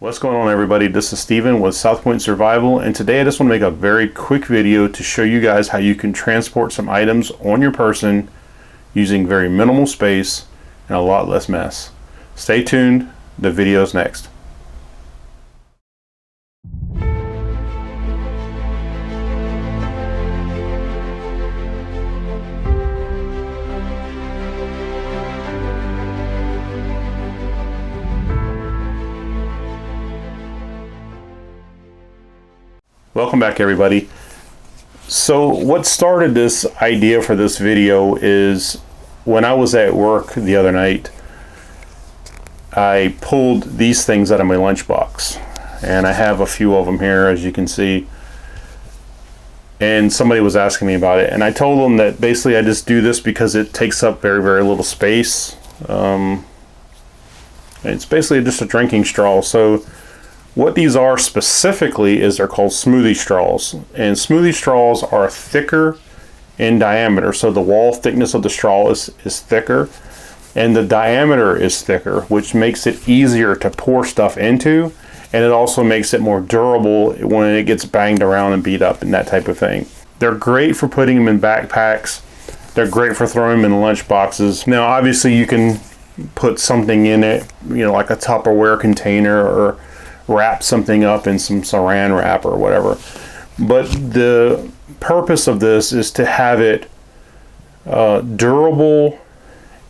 What's going on, everybody? This is Steven with South Point Survival, and today I just want to make a very quick video to show you guys how you can transport some items on your person using very minimal space and a lot less mess. Stay tuned, the video's next. Welcome back, everybody. So what started this idea for this video is when I was at work the other night, I pulled these things out of my lunchbox, and I have a few of them here, as you can see, and somebody was asking me about it, and I told them that basically I just do this because it takes up very little space. It's basically just a drinking straw. So what these are specifically is they're called smoothie straws, and smoothie straws are thicker in diameter, so the wall thickness of the straw is thicker and the diameter is thicker, which makes it easier to pour stuff into, and it also makes it more durable when it gets banged around and beat up and that type of thing. They're great for putting them in backpacks. They're great for throwing them in lunch boxes. Now obviously you can put something in it, like a Tupperware container, or wrap something up in some saran wrap or whatever. But the purpose of this is to have it durable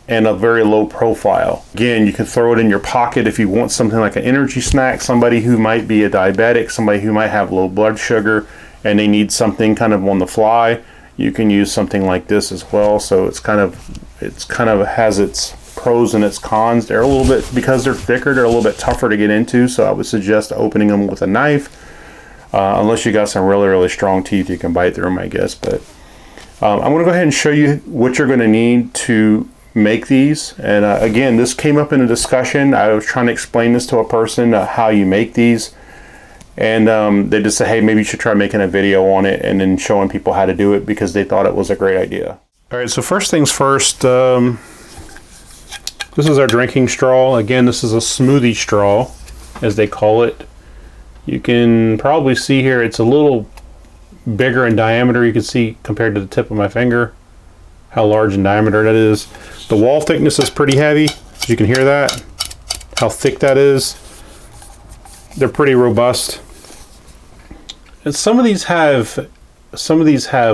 and a very low profile. Again, you can throw it in your pocket if you want something like an energy snack, somebody who might be a diabetic, somebody who might have low blood sugar and they need something kind of on the fly. You can use something like this as well. So it's kind of has its pros and its cons. They're a little bit, because they're thicker, they're a little bit tougher to get into, so I would suggest opening them with a knife, unless you got some really strong teeth, you can bite through them, I guess. But I'm going to go ahead and show you what you're going to need to make these. And again, this came up in a discussion. I was trying to explain this to a person, how you make these, and they just said, hey, maybe you should try making a video on it and then showing people how to do it, because they thought it was a great idea. All right, so first things first, this is our drinking straw. Again, this is a smoothie straw, as they call it. You can probably see here it's a little bigger in diameter. You can see compared to the tip of my finger how large in diameter that is. The wall thickness is pretty heavy. You can hear that, how thick that is. They're pretty robust. And some of these have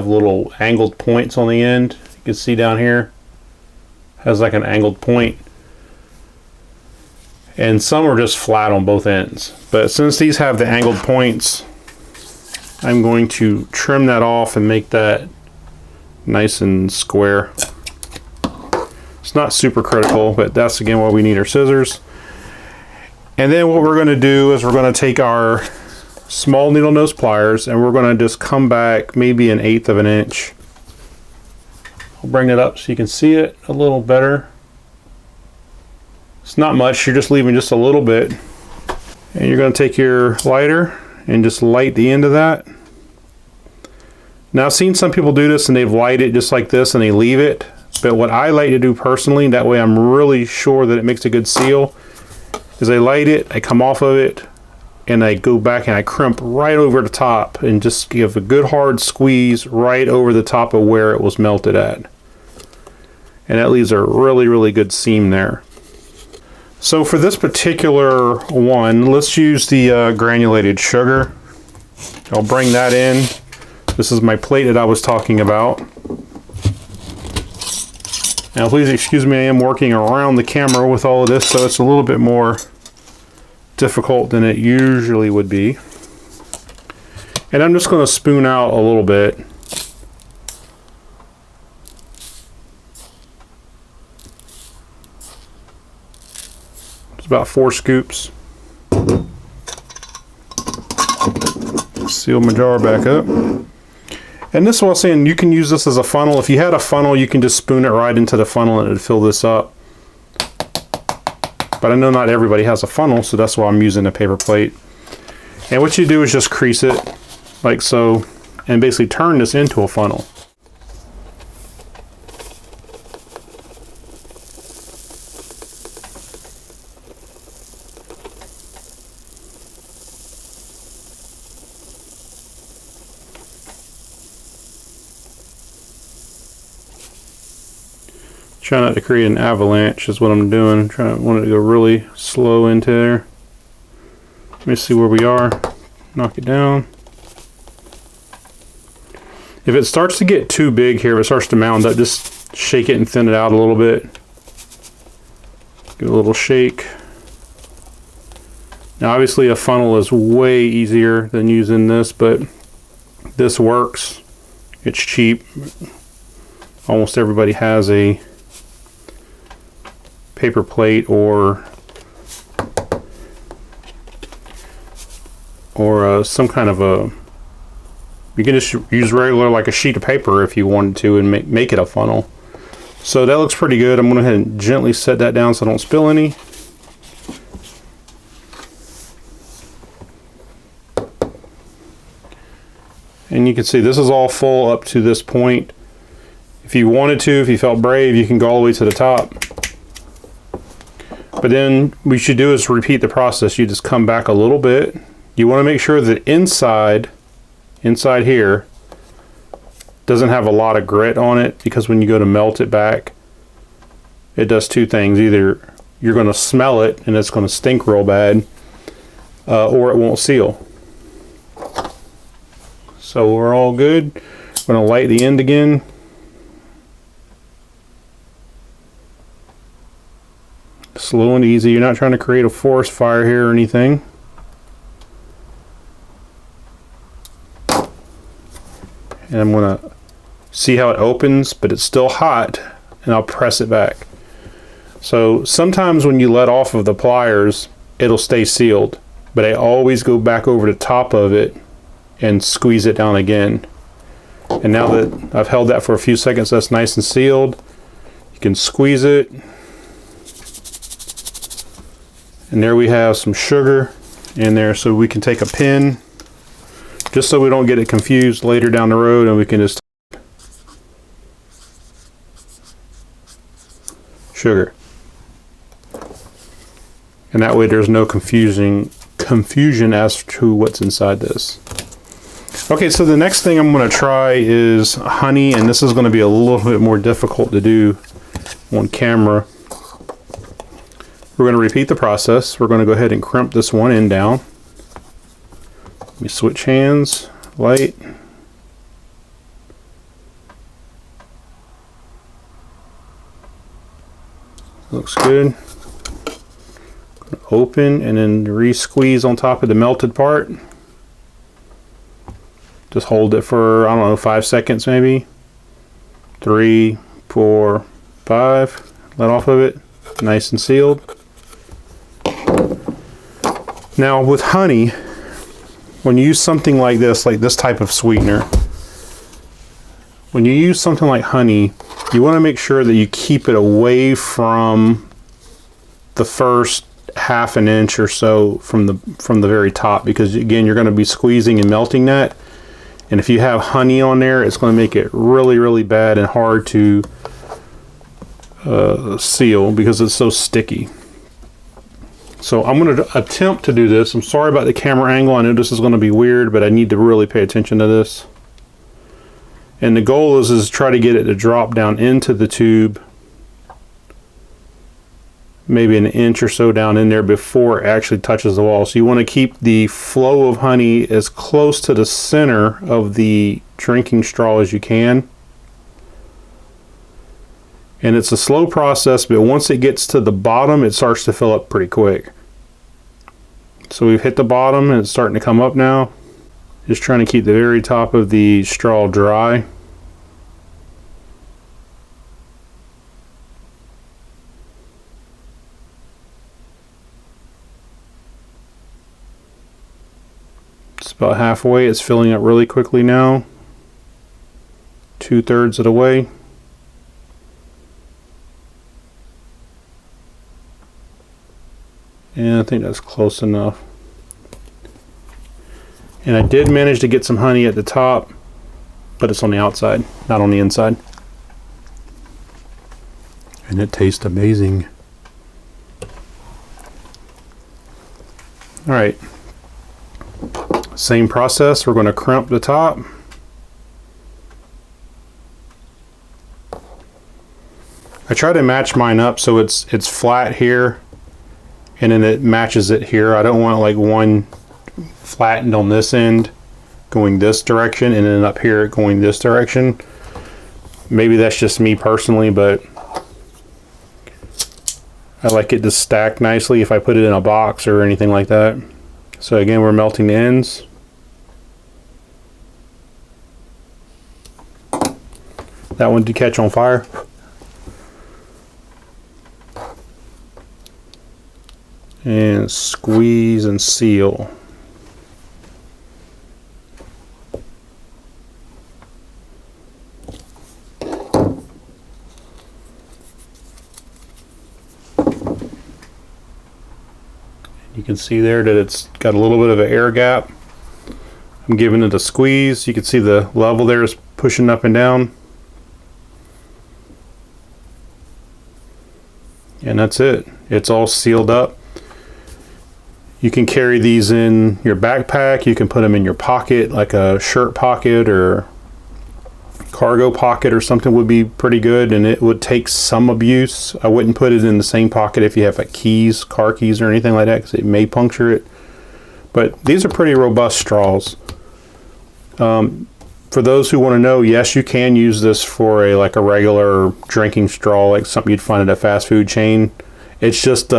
little angled points on the end. You can see down here has like an angled point. And some are just flat on both ends. But since these have the angled points, I'm going to trim that off and make that nice and square. It's not super critical, but that's again why we need our scissors. And then what we're going to do is we're going to take our small needle nose pliers and we're going to just come back maybe 1/8 of an inch. I'll bring it up so you can see it a little better. It's not much, you're just leaving just a little bit. And you're going to take your lighter and just light the end of that. Now I've seen some people do this and they've lighted it just like this and they leave it. But what I like to do personally, that way I'm really sure that it makes a good seal, is I light it, I come off of it, and I go back and I crimp right over the top and just give a good hard squeeze right over the top of where it was melted at. And that leaves a really good seam there. So for this particular one, let's use the granulated sugar. I'll bring that in. This is my plate that I was talking about. Now please excuse me, I am working around the camera with all of this, so it's a little bit more difficult than it usually would be. And I'm just going to spoon out a little bit. About 4 scoops. Seal my jar back up. And this is what I was saying, you can use this as a funnel. If you had a funnel, you can just spoon it right into the funnel and it would fill this up. But I know not everybody has a funnel, so that's why I'm using a paper plate. And what you do is just crease it like so and basically turn this into a funnel. Try not to create an avalanche is what I'm doing. Want it to go really slow into there. Let me see where we are. Knock it down. If it starts to get too big here, if it starts to mound up, just shake it and thin it out a little bit. Give it a little shake. Now obviously a funnel is way easier than using this, but this works. It's cheap. Almost everybody has a paper plate or some kind of a, you can just use regular like a sheet of paper if you wanted to and make it a funnel. So that looks pretty good. I'm going to go ahead and gently set that down so I don't spill any. And you can see this is all full up to this point. If you wanted to, if you felt brave, you can go all the way to the top. But then what you should do is repeat the process. You just come back a little bit. You want to make sure that inside here doesn't have a lot of grit on it, because when you go to melt it back, it does two things. Either you're going to smell it and it's going to stink real bad, or it won't seal. So we're all good. I'm going to light the end again. Slow and easy. You're not trying to create a forest fire here or anything. And I'm going to see how it opens, but it's still hot, and I'll press it back. So sometimes when you let off of the pliers, it'll stay sealed, but I always go back over the top of it and squeeze it down again. And now that I've held that for a few seconds, that's nice and sealed. You can squeeze it. And there we have some sugar in there, so we can take a pin, just so we don't get it confused later down the road, and we can just sugar. And that way there's no confusion as to what's inside this. Okay, so the next thing I'm going to try is honey, and this is going to be a little bit more difficult to do on camera. We're going to repeat the process. We're going to go ahead and crimp this one end down. Let me switch hands, light. Looks good. Open and then re-squeeze on top of the melted part. Just hold it for, I don't know, 5 seconds maybe. 3, 4, 5. Let off of it. Nice and sealed. Now with honey, when you use something like this type of sweetener, when you use something like honey, you want to make sure that you keep it away from the first half an inch or so from the very top, because again, you're going to be squeezing and melting that. And if you have honey on there, it's going to make it really, really bad and hard to seal because it's so sticky. So I'm going to attempt to do this. I'm sorry about the camera angle. I know this is going to be weird, but I need to really pay attention to this. And the goal is try to get it to drop down into the tube, maybe an inch or so down in there before it actually touches the wall. So you want to keep the flow of honey as close to the center of the drinking straw as you can. And it's a slow process, but once it gets to the bottom, it starts to fill up pretty quick. So we've hit the bottom and it's starting to come up now. Just trying to keep the very top of the straw dry. It's about halfway. It's filling up really quickly now. 2/3 of the way. And I think that's close enough. And I did manage to get some honey at the top, but it's on the outside, not on the inside. And it tastes amazing. All right. Same process. We're going to crimp the top. I try to match mine up so it's flat here and then it matches it here. I don't want like one flattened on this end going this direction and then up here going this direction. Maybe that's just me personally, but I like it to stack nicely if I put it in a box or anything like that. So again, we're melting the ends. That one did catch on fire. And squeeze and seal. You can see there that it's got a little bit of an air gap. I'm giving it a squeeze. You can see the level there is pushing up and down. And that's it. It's all sealed up. You can carry these in your backpack. You can put them in your pocket, like a shirt pocket or cargo pocket or something would be pretty good, and it would take some abuse. I wouldn't put it in the same pocket if you have like keys, car keys or anything like that, because it may puncture it. But these are pretty robust straws. For those who want to know, yes, you can use this for like a regular drinking straw, like something you'd find at a fast food chain. It's just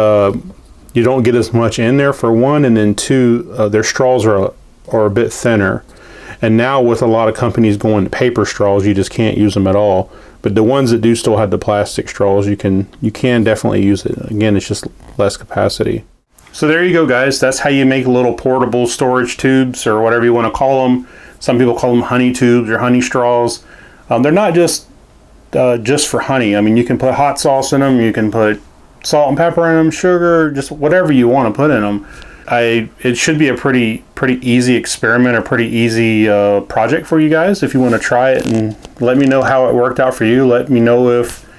you don't get as much in there for one, and then two, their straws are a bit thinner. And now with a lot of companies going to paper straws, you just can't use them at all. But the ones that do still have the plastic straws, you can definitely use it. Again, it's just less capacity. So there you go, guys. That's how you make little portable storage tubes, or whatever you want to call them. Some people call them honey tubes or honey straws. They're not just for honey. I mean, you can put hot sauce in them. You can put salt and pepper in them, sugar, just whatever you want to put in them. It should be a pretty easy experiment, or pretty easy project for you guys if you want to try it, and let me know how it worked out for you. Let me know if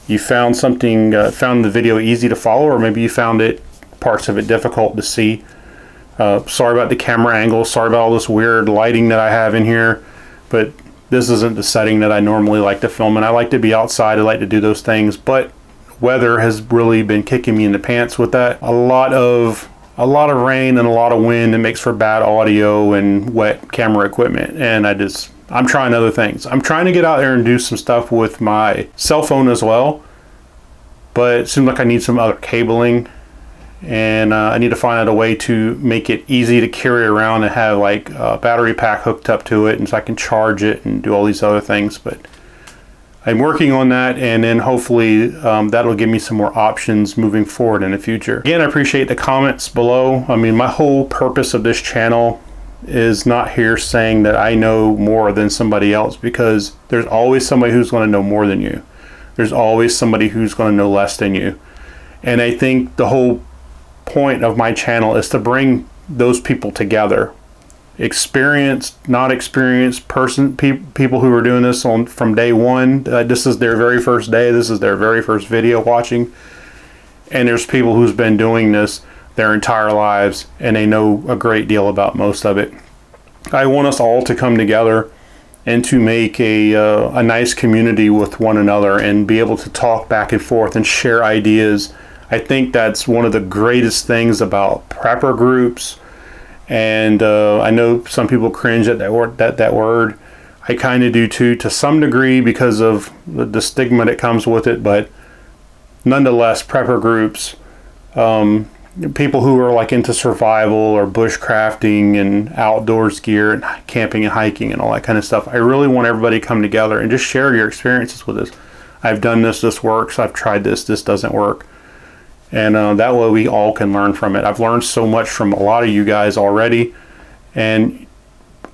you found found the video easy to follow, or maybe you found parts of it difficult to see. Sorry about the camera angle, sorry about all this weird lighting that I have in here, but this isn't the setting that I normally like to film in. I like to be outside, I like to do those things, but weather has really been kicking me in the pants with that. A lot of rain and a lot of wind, it makes for bad audio and wet camera equipment, and I'm trying other things. I'm trying to get out there and do some stuff with my cell phone as well, but it seems like I need some other cabling, and I need to find out a way to make it easy to carry around and have like a battery pack hooked up to it, and so I can charge it and do all these other things. But I'm working on that, and then hopefully that'll give me some more options moving forward in the future. Again, I appreciate the comments below. I mean, my whole purpose of this channel is not here saying that I know more than somebody else, because there's always somebody who's going to know more than you. There's always somebody who's going to know less than you. And I think the whole point of my channel is to bring those people together. Experienced, not experienced people who are doing this from day one. This is their very first day. This is their very first video watching. And there's people who's been doing this their entire lives, and they know a great deal about most of it. I want us all to come together and to make a nice community with one another, and be able to talk back and forth and share ideas. I think that's one of the greatest things about prepper groups. And I know some people cringe at that word. I kind of do too, to some degree, because of the stigma that comes with it. But nonetheless, prepper groups, people who are like into survival or bushcrafting and outdoors gear and camping and hiking and all that kind of stuff, I really want everybody to come together and just share your experiences with us. I've done this works, I've tried this doesn't work. And that way we all can learn from it. I've learned so much from a lot of you guys already, and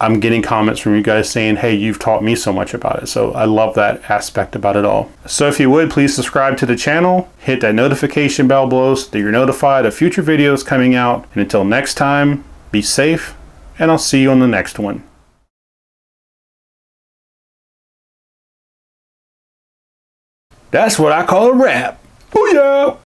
I'm getting comments from you guys saying, hey, you've taught me so much about it. So I love that aspect about it all. So if you would, please subscribe to the channel, hit that notification bell below so that you're notified of future videos coming out. And until next time, be safe, and I'll see you on the next one. That's what I call a wrap. Booyah!